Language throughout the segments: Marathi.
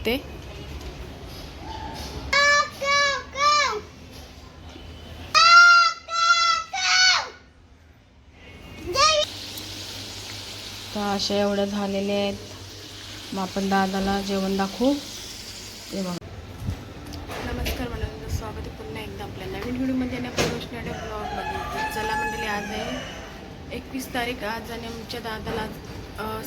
करते. तर अशा एवढ्या झालेल्या आहेत. मग आपण दादाला जेवण दाखवू. ते बघा. नमस्कार मंडळी, स्वागत आहे पुन्हा एकदा आपल्या नवीन व्हिडिओमध्ये आणि आपल्या रोशनाडे ब्लॉगमध्ये. चला मंडळी, आज आहे 21 तारीख. आज आणि आमच्या दादाला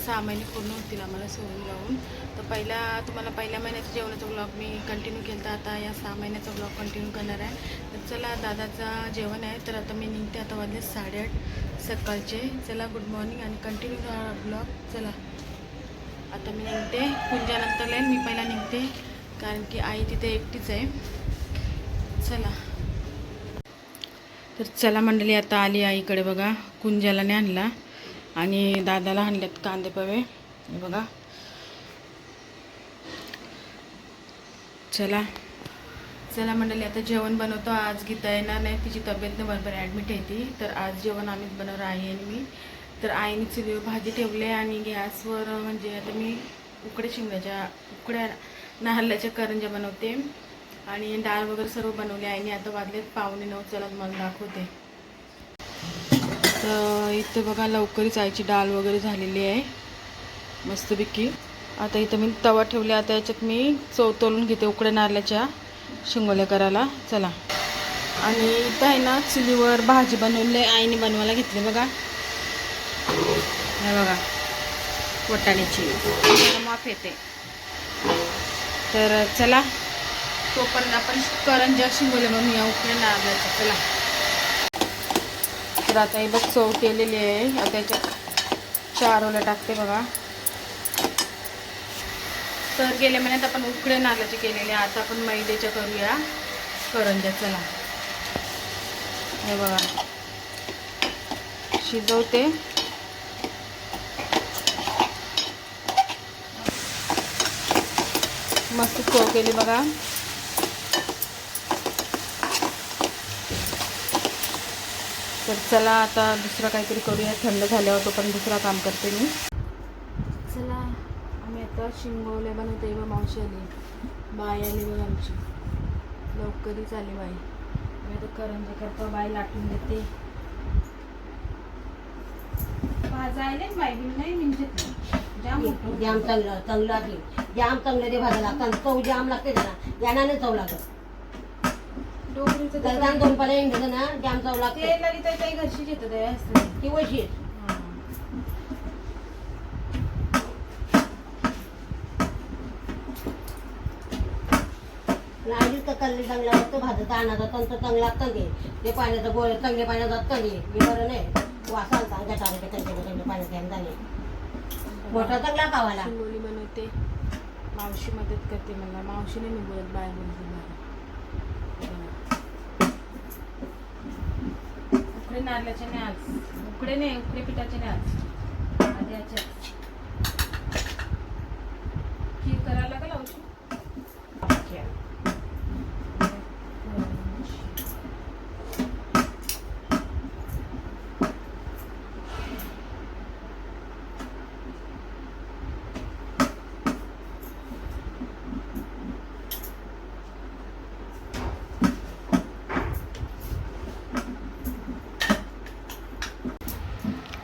6 महिने पूर्ण होतील आम्हाला सोडून जाऊन. तर तुम्हाला पहिल्या महिन्याचा जेवणाचा ब्लॉग मी कंटिन्यू केला. आता या 6 महिन्याचा ब्लॉग कंटिन्यू करणार आहे. तर चला, दादाचा जेवण आहे. तर आता मी निघते. आता वाजले 8:30 सकाळचे. चला, गुड मॉर्निंग आणि कंटिन्यू ब्लॉग. चला आता मी निघते. पूजानंतर येईल. मी पहिला निघते कारण की आई तिथे एकटीच आहे. चला, तर चला मंडळी, आता आली आईकडे. बघा, कुंजाला नाही आणला आणि दादाला आणलेत कांदे पोहे. बघा, चला चला मंडळी, आता जेवण बनवतो. आज गीता येणार नाही, तिची तब्येत नाही बरोबर, ॲडमिट आहे ती. तर आज जेवण आम्हीच बनवणार, आई आणि मी. तर आईने चुलीवर भाजी ठेवली आणि गॅसवर म्हणजे आता मी उकड्या नारळाच्या करंज्या बनवते आणि डाळ वगैरे सर्व बनवले आईने. आता वाजलेत 8:45. चला मला दाखवते. तर इथे बघा, लवकरच आईची डाळ वगैरे झालेली आहे मस्तपैकी. आता इथं मी तवा ठेवले. आता याच्यात मी तळून घेते उकड्या नारळाच्या शिंगोल्या करायला. चला, आणि इथं आहे ना चुलीवर भाजी बनवली आईने बनवायला घेतली. बघा, हे बघा, वाटाण्याची माफ येते. तर चला, तोपर्यंत आपण करंज्या शिंगोल्या बनवूया उकड्या नारळाच्या. चला, तर आता हे बघ चव केलेली आहे. आता याच्यात 4 ओल्या टाकते. बघा, तर गेल्या महिन्यात आपण उकड्या नारळाचे केलेले, आता आपण मैद्याच्या करूया करंज्या. चला, हे बघा, शिजवते. मस्त चव केली बघा. तर चला, आता दुसरं काहीतरी करूया. थंड झाल्यावर तो पण दुसरा काम करते मी. चला, आम्ही आता शिंगोले बनवते. व मावशी आली, बाई आली बघ आमची, लवकरच आली बाई. मी आता करंजे करतो, बाई लाटून देते. भाजायला बाई नाही म्हणजे जाम चांगलं जाम चांगलं ते भाजायला लागतं. चव जाम लागते त्याला, यानं चव लागत. डोकरीचं गरदान 2 पाले इंग्रज ना जाम चव लागते. ते ललिता काही घरचीच येतं ते असतं ती वशी लाईट का कल्ली चांगला लागतो. भाजता आणाचा तंत्र चांगलं लागतं. ते पाण्याचं गोळ चांगल्या पाण्यात जातं. मी बरं नाही वासा चांगल्या टाकायचे कंचे पाण्यात घ्यायला मोठा चांगला खावायला. शिंगोली बनवते, मावशी मदत करते मला. मावशीने मी बोलत, बाय बोलते. उकडे नारळाचे नाही आज, उकडे नाही, उकडे पिठाचे नाही आज. आधी याच्या खीर करायला लागेल औषध.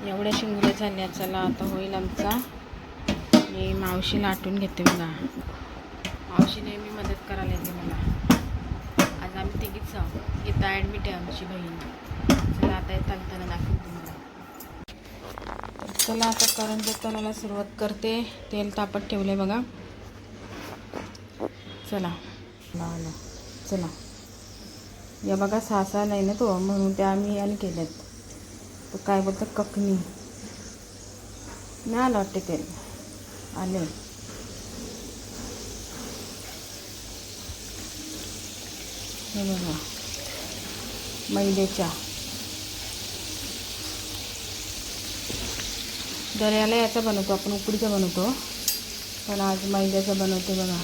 एवढ्या शिंगोल्या झाल्या. चला, आता होईल आमचा. मी मावशी लाटून घेते. बघा, मावशी नेहमी मदत करायला येते मला. आज आम्ही तिघीच आहोत. इथं ॲडमिट आहे आमची बहीण. चला, आता तळताना दाखवते मला. चला, आता करंज्या तळायला सुरुवात करते. तेल तापत ठेवले बघा. चला चला, या बघा, सासा नाही ना तो, म्हणून ते आम्ही आणि केल्यात. तर काय बोलतं, ककनी नाही आलं वाटते. तेल आले. हे बघा, मैद्याच्या दर्याला याचा बनवतो आपण, उकडीचा बनवतो, पण आज मैद्याचा बनवते. बघा,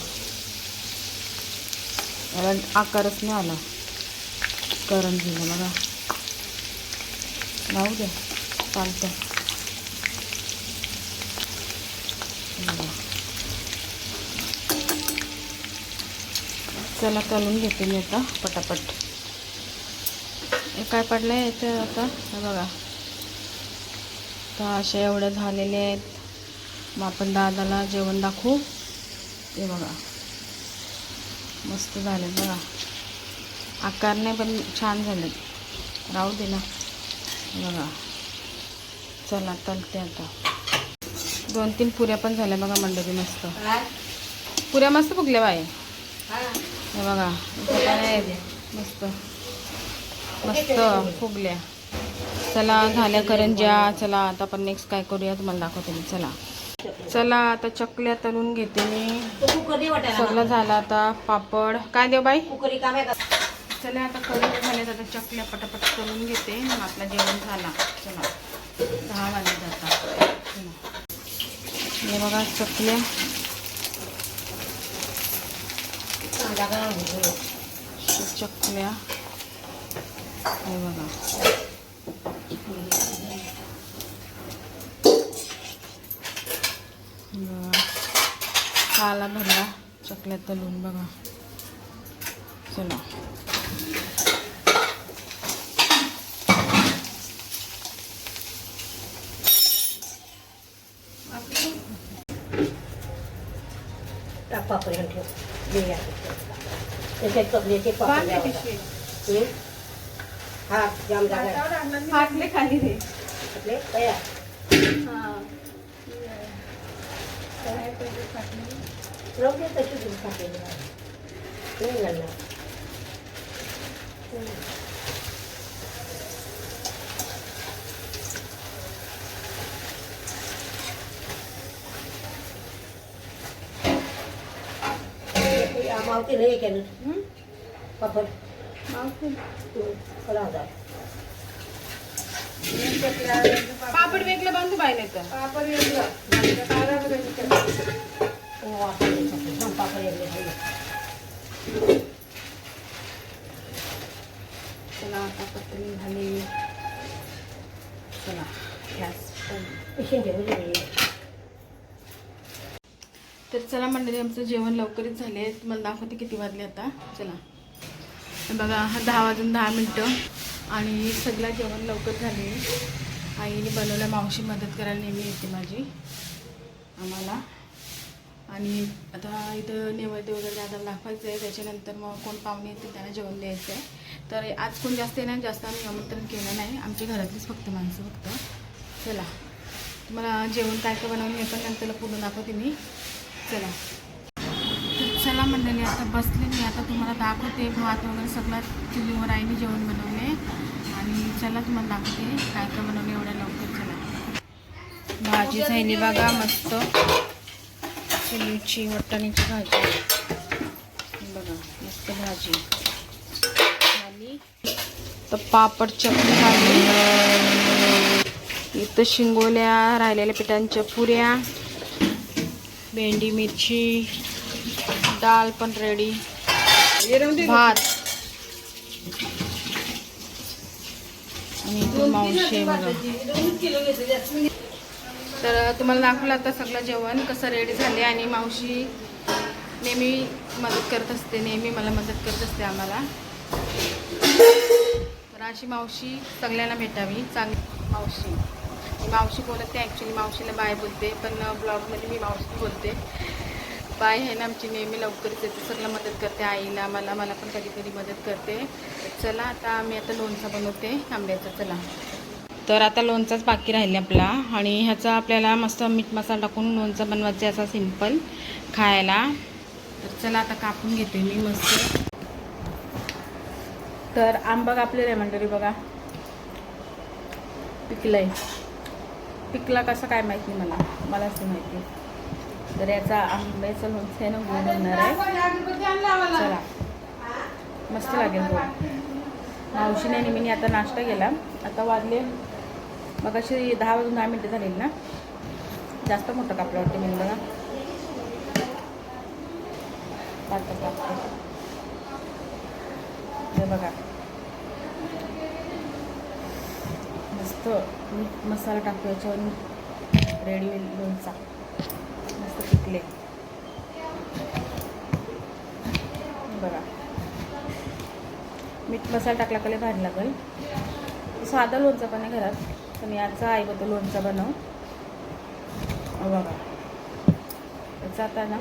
याला आकारच नाही आला करंजीला. बघा, राहू द्या, चालतं. चला तळून घेते मी आता पटापट. हे काय पडलं आहे याचं आता, हे बघा. तर असे एवढे झालेले आहेत. मग आपण दादाला जेवण दाखवू. ते बघा मस्त झाले बघा. आकारने पण छान झाले. राहू दे ना. बघा चला तळते आता. 2-3 पुऱ्या पण झाल्या बघा मंडळी. मस्त पुऱ्या मस्त फुगल्या बाई. हे बघा मस्त मस्त फुगल्या. चला झाल्या करंज्या. चला आता आपण नेक्स्ट काय करूया तुम्हाला दाखवते मी. चला आता चकल्या तळून घेते मी. सगळं झालं आता. पापड काय देऊ बाई. चला आता करून झाले. आता चकल्या पटापट करून घेते. मग आपला जेवण झाला. चला 10 वाजले जातात. हे बघा चकल्या. चकल्या हे बघा. काला भरला चकल्या तळून बघा. चला पापड ठेव. त्याच्यात चकलीचे पापड हा जाम जागा फाटले खाली रे. आपले तयार. रवले तशी दूध टाकलेली नाही घालणार. मावती नाही केलं पापड. पापड वेगळं बांधू बायले तर. पापड वेगळं चला आता पत्नी झाली. चला गॅस तर चला मंडळी आमचं जेवण लवकरच झाले. तुम्हाला दाखवते किती वाजले आता. चला बघा 10 वाजून 10 मिनटं आणि सगळं जेवण लवकर झाले. आईने बनवलं. मावशी मदत करायला नेहमी येते माझी आम्हाला. आणि आता इथं नैवेद्य वगैरे दादाला दाखवायचं आहे. त्याच्यानंतर मग कोण पाहुणे येतील त्यांना जेवण द्यायचं आहे. तर आज कोण जास्त येणार. जास्त आम्ही आमंत्रण केलं नाही. आमच्या घरातलीच फक्त माणसं फक्त. चला तुम्हाला जेवण काय काय बनवलं हे पण नंतर पूर्ण दाखवते मी. चला चला मंडळी आता बसले मी. आता तुम्हाला दाखवते भात वगैरे सगळं चुलीवर आईने जेवण बनवले. आणि चला तुम्हाला दाखवते काय काय बनवले एवढ्या लवकर. चला भाजी झाली बघा मस्त. चुलीची वाटाण्याची भाजी बघा मस्त भाजी झाली. तर पापड चटणी झाली. इथं शिंगोल्या राहिलेल्या पिठांच्या पुऱ्या. भेंडी मिरची डाळ पण रेडी. भात आणि मावशी बघा. तर तुम्हाला दाखवलं आता सगळं जेवण कसं रेडी झाले. आणि मावशी नेहमी मदत करत असते. नेहमी मला मदत करत असते आम्हाला. तर अशी मावशी सगळ्यांना भेटावी चांगली मावशी. मावशी बोलत नाही ॲक्च्युली मावशीला बाय बोलते. पण ब्लॉगमध्ये मी मावशी बोलते. बाय आहे ना आमची नेहमी लवकरच येते. सगळं मदत करते आईला मला पण कधी कधी मदत करते. चला आता मी आता लोणचं बनवते आंब्याचं. चला तर आता लोणचाच बाकी राहिले आपला. आणि ह्याचा आपल्याला मस्त मीठ मसाला टाकून लोणचं बनवायचं असा सिंपल खायला. तर चला आता कापून घेते मी मस्त. तर आंबा कापलेला आहे मंडळी बघा. पिकलंय. पिकला कसं काय माहिती मलाच नाही माहिती. तर याचा आंब्याचं लोणचं आहे ना गोड होणार आहे. चला मस्त लागेल गोड. मावशीने नेहमी आता नाश्ता केला. आता वाजले मग अशी 10 वाजून 10 मिनटं झालेली ना. जास्त मोठं कापलं वाटते मी बघा. हे बघा मस्त मीठ मसाला टाकतो याच्यावर. रेडी होईल लोणचा मस्त पिकले बघा. मीठ मसाला टाकला का लय भारी लागेल. साधा लोणचं पण आहे घरात, पण याचा आई बघतो लोणचं बनव. बघा याचा आता ना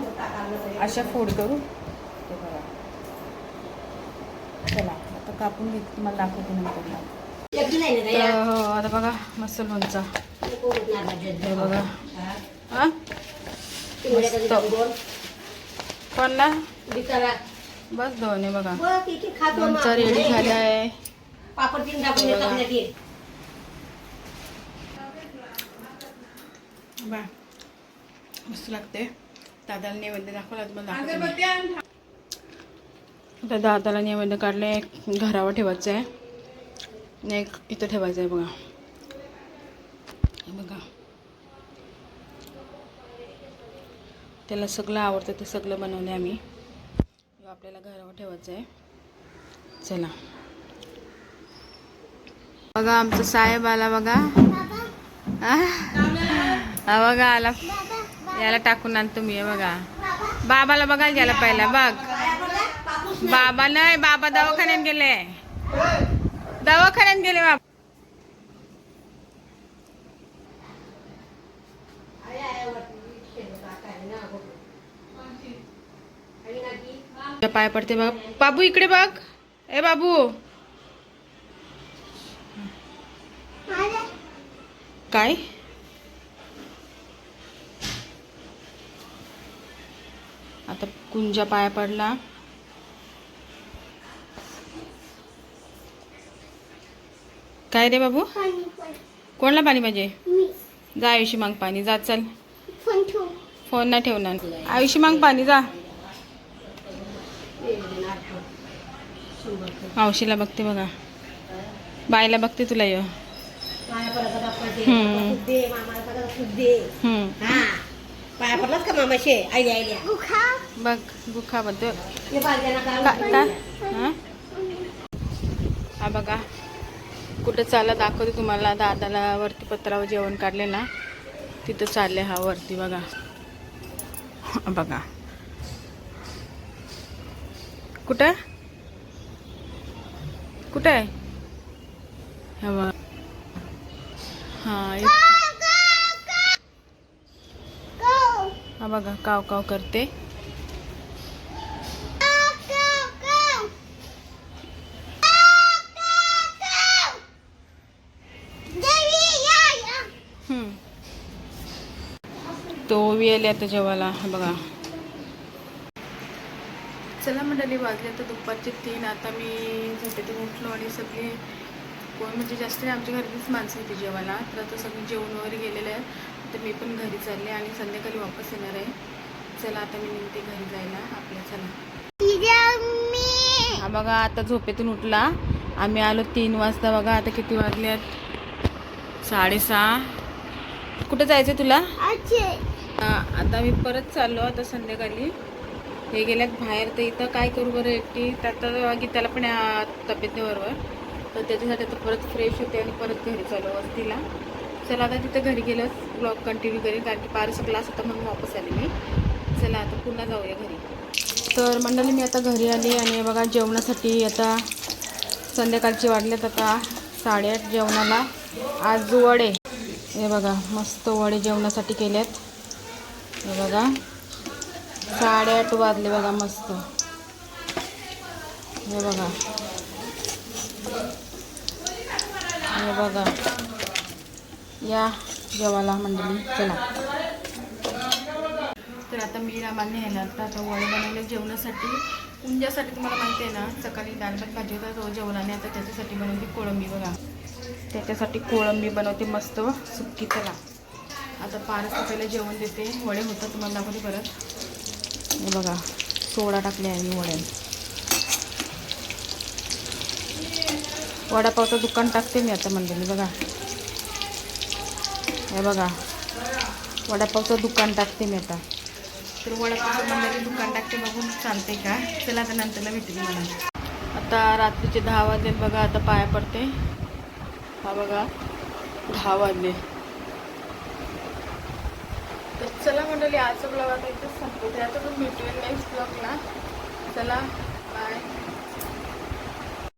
अशा फोड करू. ते बघा. चला आता कापून घेते, तुम्हाला दाखवते नंतर. हो आता बघा मस्त लोणचं. हे बघा हा मस्त. कोणला बस दोन आहे बघा. लोणचं रेडी झालं आहे. बा मस्त लागते. दादाला नैवेद्य दाखवला तुम्हाला दाखवते. आता दादाला नैवेद्य काढले. एक घरावर ठेवायचं आहे आणि एक इथं ठेवायचं आहे बघा. हे बघा त्याला सगळं आवडतं ते सगळं बनवलं आम्ही. आपल्याला घरावर ठेवायचं आहे. चला बघा आमचं साहेब आला बघा. हा बघा आला. याला टाकून आणतो मी. बघा बाबाला बघा गेला पहिला. बघ बाबा नाही, बाबा दवाखान्यात गेले. दवाखान्यात गेले बाबा. पाय पडते बघ. बाबू इकडे बघ. ए बाबू काय आता कुंजा पाया पडला. काय रे बाबू? कोणाला पाणी पाहिजे? जा आयुषी मांग पाणी. जा चल. फोन नाही ठेवणार. आयुषी मांग पाणी जा. मावशीला बघते बघा. बायला बघते तुला ये. पाया पडलास का मामाशे? बघ गुखा बद्दल हा बघा. कुठं चालला दाखवते तुम्हाला. दादाला वरती पत्रावर जेवण काढले ना, तिथं चालले हा वरती बघा. बघा कुठं कुठं आहे? हा बघा काव काव करते. तो वेळ आता जेवायला. बघा चला मंडळी वाजले तर दुपारचे 3. आता मी झोपेतून उठलो आणि सगळे कोण म्हणजे जास्त आमच्या घरातलीच माणसं होती जेवायला. तर आता सगळे जेवण वगैरे गेलेलं आहे. तर मी पण घरी चालले आणि संध्याकाळी वापस येणार आहे. चला आता मी निघते घरी जायला आपल्या. चला हा बघा आता झोपेतून उठला. आम्ही आलो 3 वाजता. बघा आता किती वाजले आहेत? 6:30. कुठं जायचं तुला? आता मी परत चाललो. आता संध्याकाळी हे गेल्यात बाहेर. तर इथं काय करू बरं एकटी. आता गीताला पण तब्येत बरोबर. तर त्याच्यासाठी आता परत फ्रेश होते आणि परत घरी चालू वस्तीला. चला आता तिथं घरी गेलं ब्लॉग कंटिन्यू करेन, कारण की पारचा क्लास होता म्हणून वापस आले मी. चला आता पुन्हा जाऊया घरी. तर मंडळी मी आता घरी आली आणि बघा जेवणासाठी आता संध्याकाळचे वाढलेत आता 8:30 जेवणाला. आज वडे. हे बघा मस्त वडे जेवणासाठी केलेत. हे बघा 8:30 वाजले बघा मस्त. हे बघा हे बघा या जेवायला मंडळी. चला तर आता मी रामाने ह्याला आता वडे बनवले जेवणासाठी. कुंजासाठी तुम्हाला माहिती आहे ना, सकाळी डाळ भात भाजी होता तो जेवणाने. आता त्याच्यासाठी बनवते कोळंबी. बघा त्याच्यासाठी कोळंबी बनवते मस्त सुक्की. चला आता पारस पहिलं जेवण देते. वडे होतं तुम्हाला दाखवते परत. हे बघा सोडा टाकले आहे मी वड्यात. वडापावचं दुकान टाकते मी आता मंडळी. बघा हे बघा वडापावचं दुकान टाकते मी आता. तर वडापावचं मंडळी दुकान टाकते. बघून चालते का? चला आता नंतरला भेटते मला. आता रात्रीचे 10 वाजले बघा. आता पाया पडते. हा बघा 10 वाजले. तर चला मंडळी आजचा ब्लॉग आता इथंच संपवते. आता पण भेटूया नेक्स्ट ब्लॉगला. चला